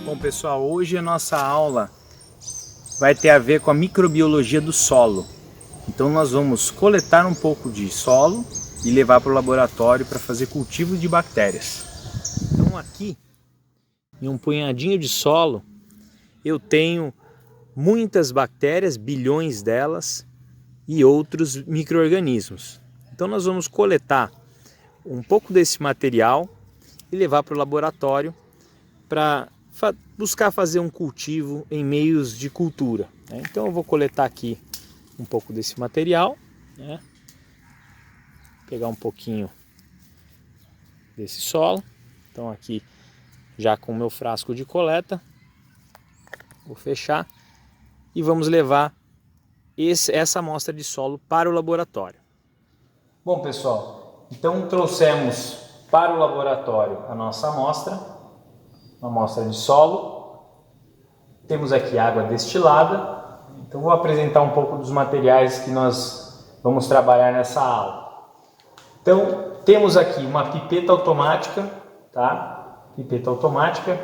Bom pessoal, hoje a nossa aula vai ter a ver com a microbiologia do solo. Então nós vamos coletar um pouco de solo e levar para o laboratório para fazer cultivo de bactérias. Então aqui, em um punhadinho de solo, eu tenho muitas bactérias, bilhões delas, e outros micro-organismos. Então nós vamos coletar um pouco desse material e levar para o laboratório para buscar fazer um cultivo em meios de cultura. Então eu vou coletar aqui um pouco desse material, né? Pegar um pouquinho desse solo. Então aqui já com o meu frasco de coleta, vou fechar e vamos levar essa amostra de solo para o laboratório. Bom pessoal, então trouxemos para o laboratório a nossa amostra, uma amostra de solo. Temos aqui água destilada. Então vou apresentar um pouco dos materiais que nós vamos trabalhar nessa aula. Então temos aqui uma pipeta automática, tá? Pipeta automática,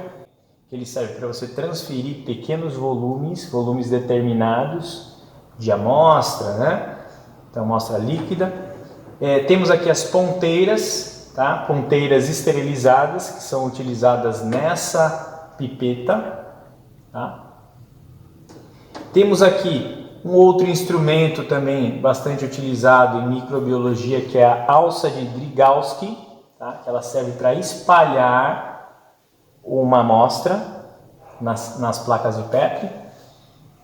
que ele serve para você transferir pequenos volumes determinados de amostra, né? Então amostra líquida. Temos aqui as ponteiras, tá? Ponteiras esterilizadas que são utilizadas nessa pipeta, tá? Temos aqui um outro instrumento também bastante utilizado em microbiologia, que é a alça de Drygalski, tá? Que ela serve para espalhar uma amostra nas placas de Petri.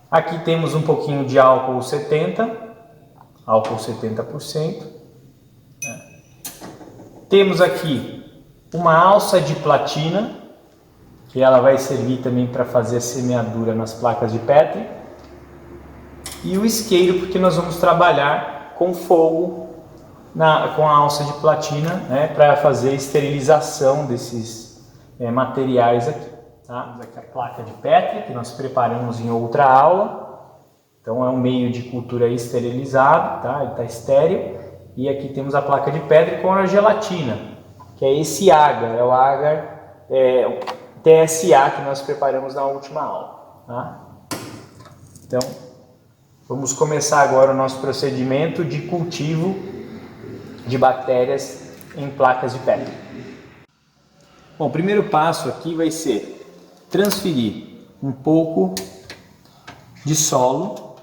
Aqui temos um pouquinho de álcool 70%. Temos aqui uma alça de platina, que ela vai servir também para fazer a semeadura nas placas de Petri. E o isqueiro, porque nós vamos trabalhar com fogo com a alça de platina, né, para fazer a esterilização desses materiais aqui. Tá? Temos aqui a placa de Petri, que nós preparamos em outra aula. Então é um meio de cultura esterilizado, tá? Ele está estéril. E aqui temos a placa de Petri com a gelatina, que é esse agar, é o agar TSA que nós preparamos na última aula. Tá? Então, vamos começar agora o nosso procedimento de cultivo de bactérias em placas de Petri. Bom, o primeiro passo aqui vai ser transferir um pouco de solo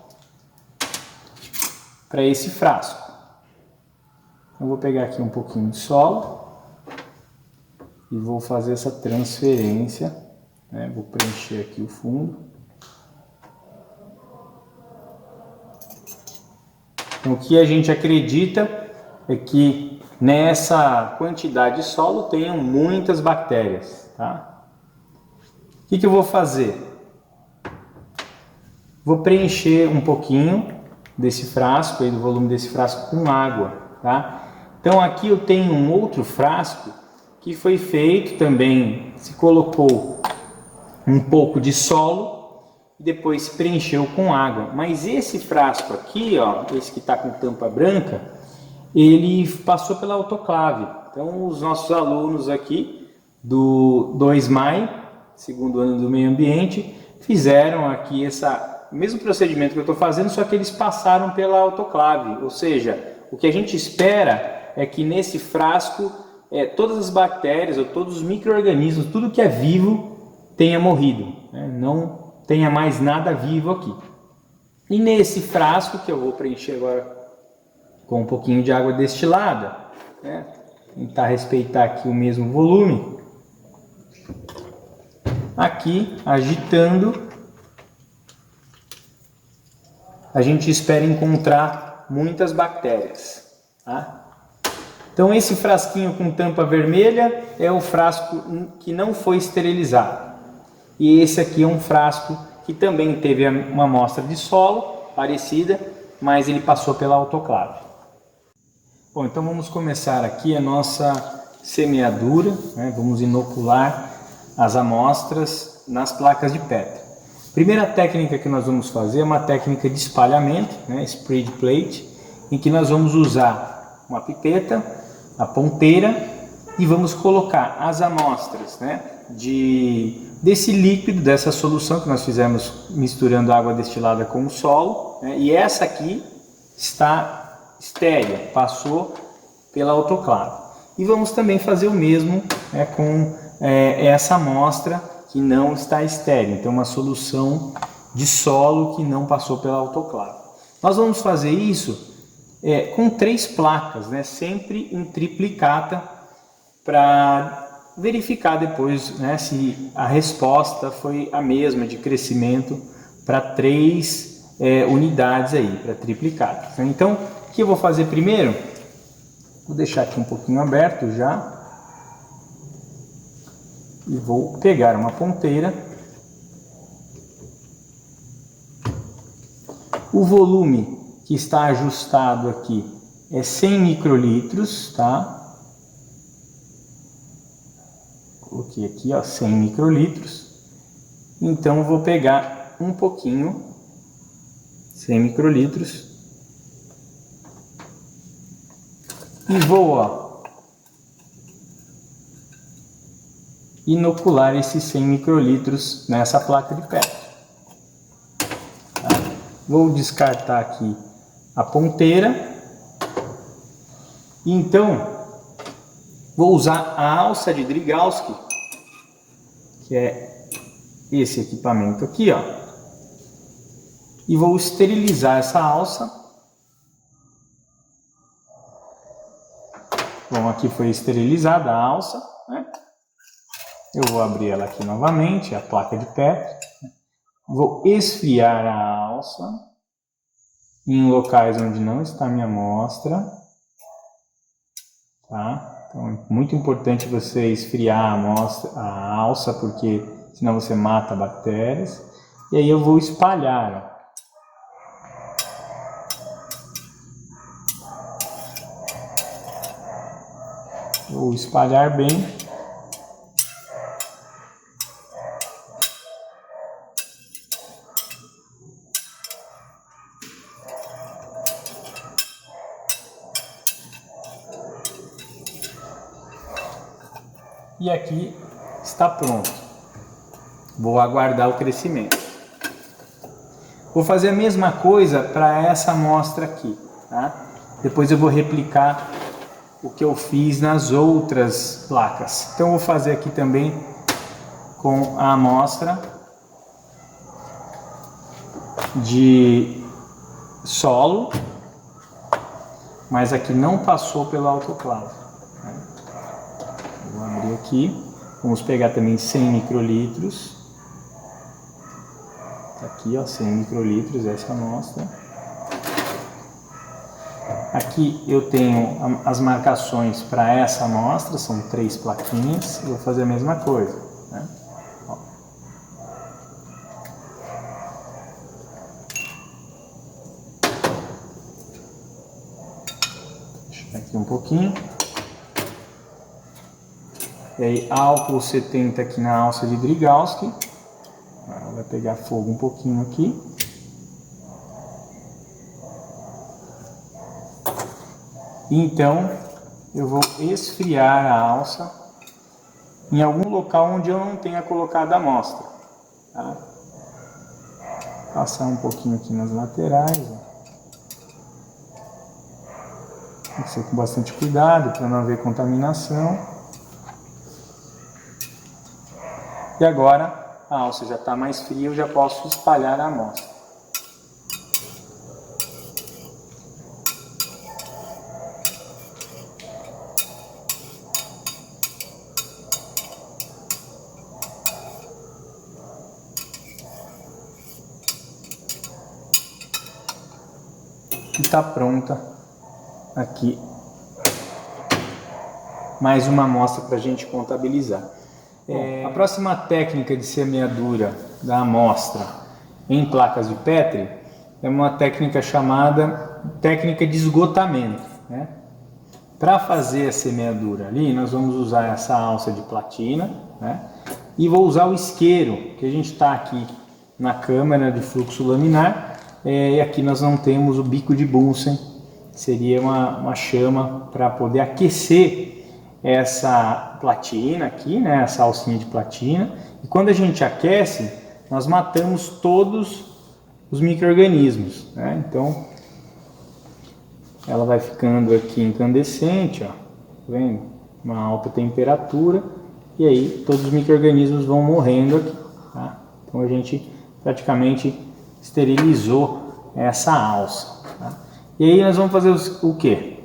para esse frasco. Eu vou pegar aqui um pouquinho de solo e vou fazer essa transferência, né? Vou preencher aqui o fundo. Então, o que a gente acredita é que nessa quantidade de solo tenham muitas bactérias, tá? O que eu vou fazer? Vou preencher um pouquinho desse frasco, do volume desse frasco, com água, tá? Então aqui eu tenho um outro frasco que foi feito também, se colocou um pouco de solo e depois se preencheu com água. Mas esse frasco aqui, ó, esse que está com tampa branca, ele passou pela autoclave. Então os nossos alunos aqui do 2 MAI, segundo ano do meio ambiente, fizeram aqui o mesmo procedimento que eu estou fazendo, só que eles passaram pela autoclave. Ou seja, o que a gente espera é que nesse frasco todas as bactérias ou todos os micro-organismos, tudo que é vivo tenha morrido, né? Não tenha mais nada vivo aqui. E nesse frasco, que eu vou preencher agora com um pouquinho de água destilada, né? Tentar respeitar aqui o mesmo volume. Aqui, agitando, a gente espera encontrar muitas bactérias, tá? Então esse frasquinho com tampa vermelha é o frasco que não foi esterilizado. E esse aqui é um frasco que também teve uma amostra de solo parecida, mas ele passou pela autoclave. Bom, então vamos começar aqui a nossa semeadura, né? Vamos inocular as amostras nas placas de Petri. Primeira técnica que nós vamos fazer é uma técnica de espalhamento, né? Spread plate, em que nós vamos usar uma pipeta, a ponteira, e vamos colocar as amostras, né, desse líquido, dessa solução que nós fizemos misturando água destilada com o solo, né, e essa aqui está estéril, passou pela autoclave. E vamos também fazer o mesmo, né, com essa amostra que não está estéril, então uma solução de solo que não passou pela autoclave. Nós vamos fazer isso com 3 placas, né, sempre em triplicata, para verificar depois, né, se a resposta foi a mesma de crescimento para 3 unidades aí, para triplicata. Então, o que eu vou fazer primeiro? Vou deixar aqui um pouquinho aberto já e vou pegar uma ponteira. O volume que está ajustado aqui é 100 microlitros, tá? Coloquei aqui, ó, 100 microlitros. Então eu vou pegar um pouquinho, 100 microlitros, e vou, ó, inocular esses 100 microlitros nessa placa de Petri. Tá? Vou descartar aqui a ponteira. E então vou usar a alça de Drygalski, que é esse equipamento aqui, ó, e vou esterilizar essa alça. Bom, aqui foi esterilizada a alça, né? Eu vou abrir ela aqui novamente, a placa de Petri. Vou esfriar a alça em locais onde não está a minha amostra, tá? Então é muito importante você esfriar a alça, porque senão você mata bactérias. E aí eu vou espalhar, ó. Vou espalhar bem. E aqui está pronto. Vou aguardar o crescimento. Vou fazer a mesma coisa para essa amostra aqui, tá? Depois eu vou replicar o que eu fiz nas outras placas. Então eu vou fazer aqui também com a amostra de solo, mas aqui não passou pela autoclave. Vou abrir aqui, vamos pegar também 100 microlitros, tá aqui, ó, 100 microlitros essa amostra. Aqui eu tenho as marcações para essa amostra, são 3 plaquinhas, eu vou fazer a mesma coisa, né? Ó. Deixa aqui um pouquinho. E aí álcool 70 aqui na alça de Drygalski. Vai pegar fogo um pouquinho aqui. Então eu vou esfriar a alça em algum local onde eu não tenha colocado a amostra, tá? Passar um pouquinho aqui nas laterais, ó. Tem que ser com bastante cuidado para não haver contaminação. E agora a alça já está mais fria, eu já posso espalhar a amostra. E está pronta aqui mais uma amostra para a gente contabilizar. A próxima técnica de semeadura da amostra em placas de Petri é uma técnica chamada técnica de esgotamento, né? Para fazer a semeadura ali, nós vamos usar essa alça de platina, né? E vou usar o isqueiro, que a gente está aqui na câmara de fluxo laminar, e aqui nós não temos o bico de Bunsen, seria uma chama para poder aquecer essa platina aqui, né? Essa alcinha de platina, e quando a gente aquece, nós matamos todos os micro-organismos, né? Então, ela vai ficando aqui incandescente, ó, tá vendo? Uma alta temperatura, e aí todos os micro-organismos vão morrendo aqui, tá? Então a gente praticamente esterilizou essa alça, tá? E aí nós vamos fazer o que?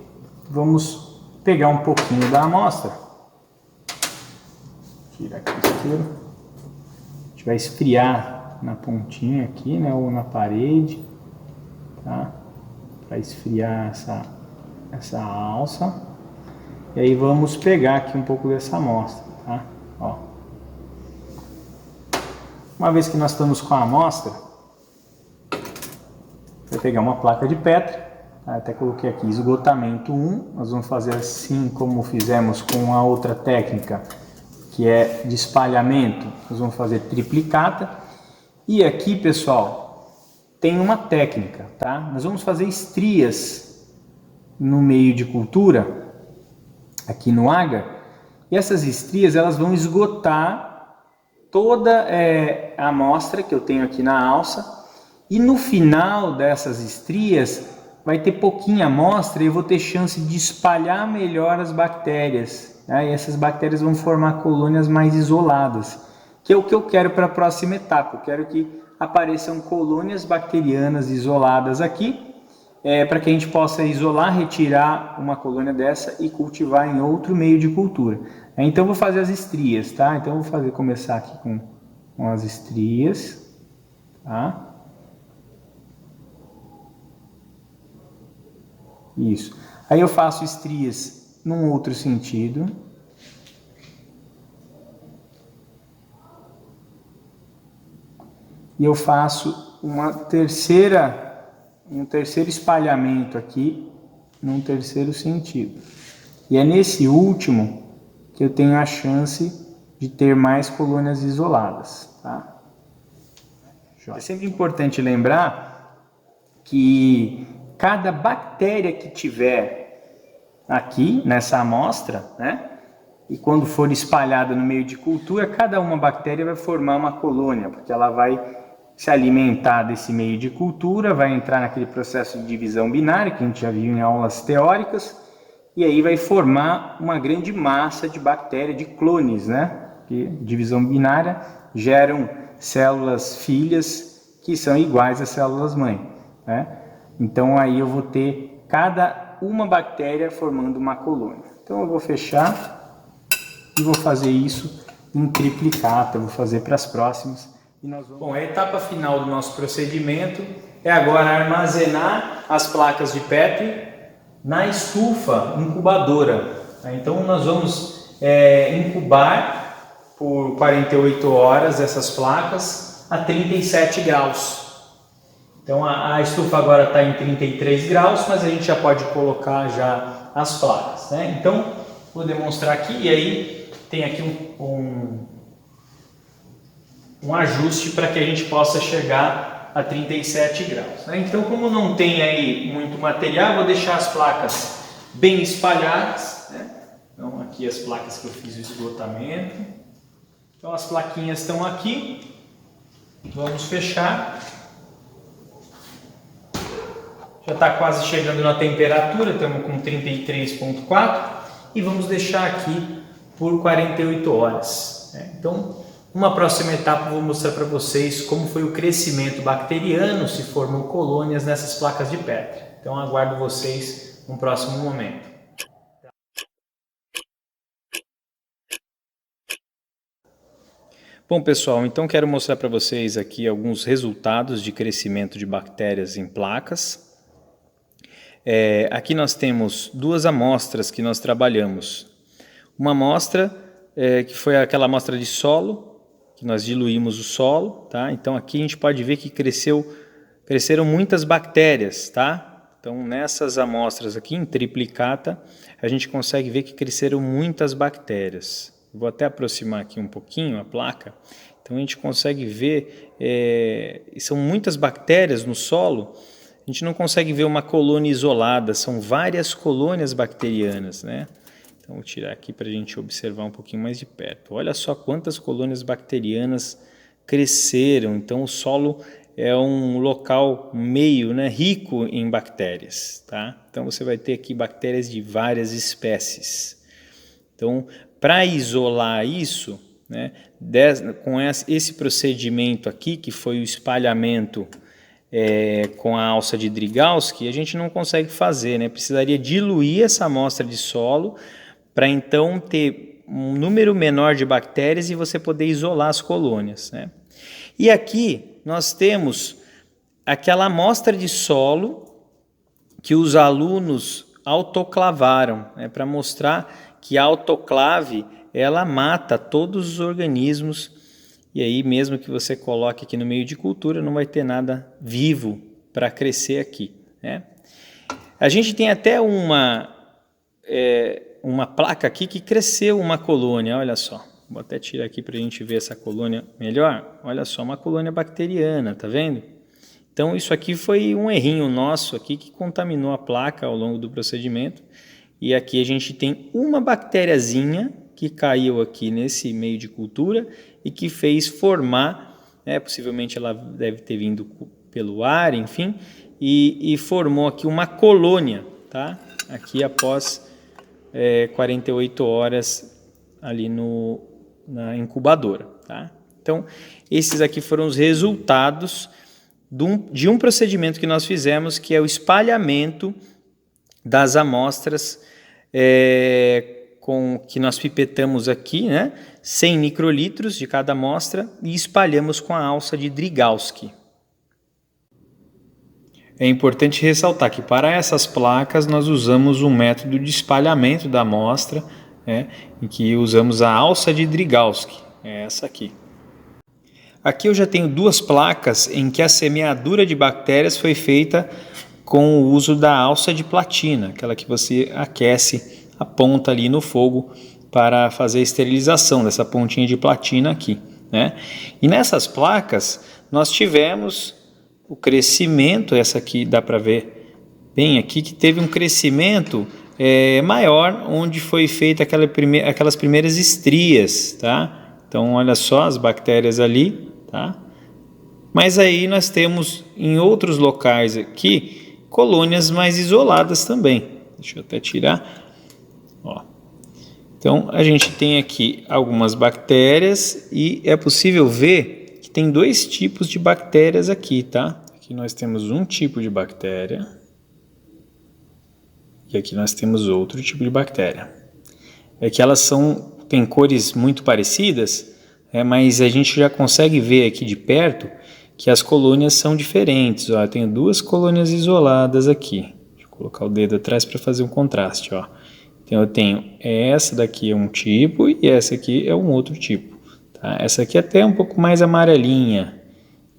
Vamos pegar um pouquinho da amostra, tirar aqui o isqueiro, a gente vai esfriar na pontinha aqui, né, ou na parede, tá? Para esfriar essa alça. E aí vamos pegar aqui um pouco dessa amostra, tá? Ó. Uma vez que nós estamos com a amostra, vai pegar uma placa de Petri, tá? Até coloquei aqui esgotamento 1, nós vamos fazer assim como fizemos com a outra técnica, que é de espalhamento, nós vamos fazer triplicata. E aqui, pessoal, tem uma técnica, tá? Nós vamos fazer estrias no meio de cultura, aqui no agar, e essas estrias elas vão esgotar toda a amostra que eu tenho aqui na alça, e no final dessas estrias vai ter pouquinha amostra e eu vou ter chance de espalhar melhor as bactérias, né? E essas bactérias vão formar colônias mais isoladas, que é o que eu quero para a próxima etapa. Eu quero que apareçam colônias bacterianas isoladas aqui, para que a gente possa isolar, retirar uma colônia dessa e cultivar em outro meio de cultura. Então eu vou fazer as estrias, tá? Então eu vou começar aqui com as estrias, tá? Isso. Aí eu faço estrias num outro sentido. E eu faço um terceiro espalhamento aqui, num terceiro sentido. E é nesse último que eu tenho a chance de ter mais colônias isoladas, tá? É sempre importante lembrar que cada bactéria que tiver aqui nessa amostra, né? E quando for espalhada no meio de cultura, cada uma bactéria vai formar uma colônia, porque ela vai se alimentar desse meio de cultura, vai entrar naquele processo de divisão binária que a gente já viu em aulas teóricas, e aí vai formar uma grande massa de bactérias, de clones, né? Porque divisão binária geram células filhas que são iguais às células mãe, né? Então aí eu vou ter cada uma bactéria formando uma colônia. Então eu vou fechar e vou fazer isso em triplicata, eu vou fazer para as próximas. E nós vamos... Bom, a etapa final do nosso procedimento é agora armazenar as placas de Petri na estufa incubadora. Então nós vamos incubar por 48 horas essas placas a 37 graus. Então a estufa agora está em 33 graus, mas a gente já pode colocar já as placas, né? Então vou demonstrar aqui, e aí tem aqui um ajuste para que a gente possa chegar a 37 graus, né? Então, como não tem aí muito material, vou deixar as placas bem espalhadas, né? Então aqui as placas que eu fiz o esgotamento. Então as plaquinhas estão aqui, vamos fechar. Já está quase chegando na temperatura, estamos com 33,4 e vamos deixar aqui por 48 horas, né? Então, uma próxima etapa eu vou mostrar para vocês como foi o crescimento bacteriano, se formou colônias nessas placas de Petri. Então aguardo vocês no próximo momento. Bom pessoal, então quero mostrar para vocês aqui alguns resultados de crescimento de bactérias em placas. Aqui nós temos duas amostras que nós trabalhamos. Uma amostra que foi aquela amostra de solo, que nós diluímos o solo, tá? Então aqui a gente pode ver que cresceu cresceram muitas bactérias, tá? Então, nessas amostras aqui, em triplicata, a gente consegue ver que cresceram muitas bactérias. Vou até aproximar aqui um pouquinho a placa. Então, a gente consegue ver, são muitas bactérias no solo. A gente não consegue ver uma colônia isolada, são várias colônias bacterianas, né? Então, vou tirar aqui para a gente observar um pouquinho mais de perto. Olha só quantas colônias bacterianas cresceram. Então, o solo é um local meio, né, rico em bactérias, tá? Então, você vai ter aqui bactérias de várias espécies. Então, para isolar isso, né, com esse procedimento aqui, que foi o espalhamento com a alça de Drygalski, a gente não consegue fazer, né? Precisaria diluir essa amostra de solo para então ter um número menor de bactérias e você poder isolar as colônias, né? E aqui nós temos aquela amostra de solo que os alunos autoclavaram, né, para mostrar que a autoclave ela mata todos os organismos, e aí mesmo que você coloque aqui no meio de cultura não vai ter nada vivo para crescer aqui, né? A gente tem até uma placa aqui que cresceu uma colônia, olha só. Vou até tirar aqui para a gente ver essa colônia melhor. Olha só, uma colônia bacteriana, tá vendo? Então isso aqui foi um errinho nosso aqui que contaminou a placa ao longo do procedimento. E aqui a gente tem uma bactériazinha que caiu aqui nesse meio de cultura e que fez formar, né, possivelmente ela deve ter vindo pelo ar, enfim, e formou aqui uma colônia, tá? Aqui após 48 horas ali na incubadora, tá? Então, esses aqui foram os resultados de um procedimento que nós fizemos, que é o espalhamento das amostras que nós pipetamos aqui, né? 100 microlitros de cada amostra e espalhamos com a alça de Drygalski. É importante ressaltar que para essas placas nós usamos um método de espalhamento da amostra, né, em que usamos a alça de Drygalski, é essa aqui. Aqui eu já tenho duas placas em que a semeadura de bactérias foi feita com o uso da alça de platina, aquela que você aquece a ponta ali no fogo para fazer a esterilização dessa pontinha de platina aqui, né? E nessas placas nós tivemos o crescimento, essa aqui dá para ver bem aqui, que teve um crescimento maior, onde foi feita aquelas primeiras estrias, tá? Então olha só as bactérias ali, tá? Mas aí nós temos em outros locais aqui colônias mais isoladas também. Deixa eu até tirar. Ó. Então a gente tem aqui algumas bactérias e é possível ver que tem dois tipos de bactérias aqui, tá? Aqui nós temos um tipo de bactéria e aqui nós temos outro tipo de bactéria. É que elas têm cores muito parecidas, mas a gente já consegue ver aqui de perto que as colônias são diferentes. Ó, eu tenho duas colônias isoladas aqui. Deixa eu colocar o dedo atrás para fazer um contraste, ó. Então eu tenho essa daqui é um tipo e essa aqui é um outro tipo, tá? Essa aqui até é um pouco mais amarelinha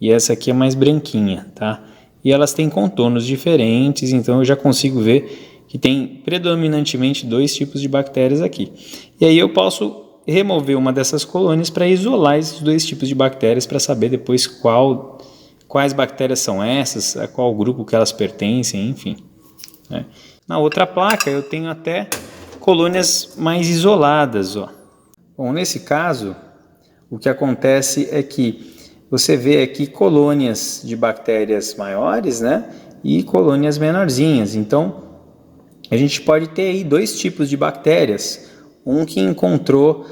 e essa aqui é mais branquinha, tá? E elas têm contornos diferentes, então eu já consigo ver que tem predominantemente dois tipos de bactérias aqui. E aí eu posso remover uma dessas colônias para isolar esses dois tipos de bactérias para saber depois quais bactérias são essas, a qual grupo que elas pertencem, enfim, né? Na outra placa eu tenho até colônias mais isoladas, ó. Bom, nesse caso, o que acontece é que você vê aqui colônias de bactérias maiores, né, e colônias menorzinhas. Então, a gente pode ter aí dois tipos de bactérias, um que encontrou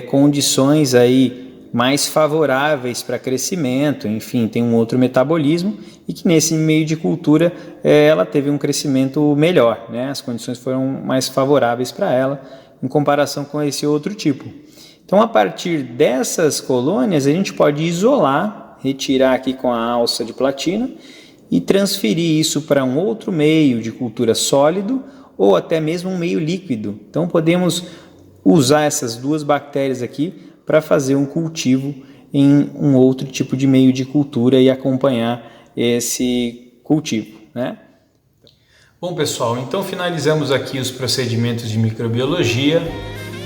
condições aí mais favoráveis para crescimento, enfim, tem um outro metabolismo e que nesse meio de cultura ela teve um crescimento melhor, né? As condições foram mais favoráveis para ela em comparação com esse outro tipo. Então, a partir dessas colônias, a gente pode isolar, retirar aqui com a alça de platina e transferir isso para um outro meio de cultura sólido ou até mesmo um meio líquido. Então, podemos usar essas duas bactérias aqui para fazer um cultivo em um outro tipo de meio de cultura e acompanhar esse cultivo, né? Bom, pessoal, então finalizamos aqui os procedimentos de microbiologia.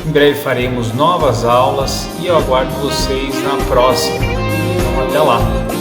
Em breve faremos novas aulas e eu aguardo vocês na próxima. Então, até lá!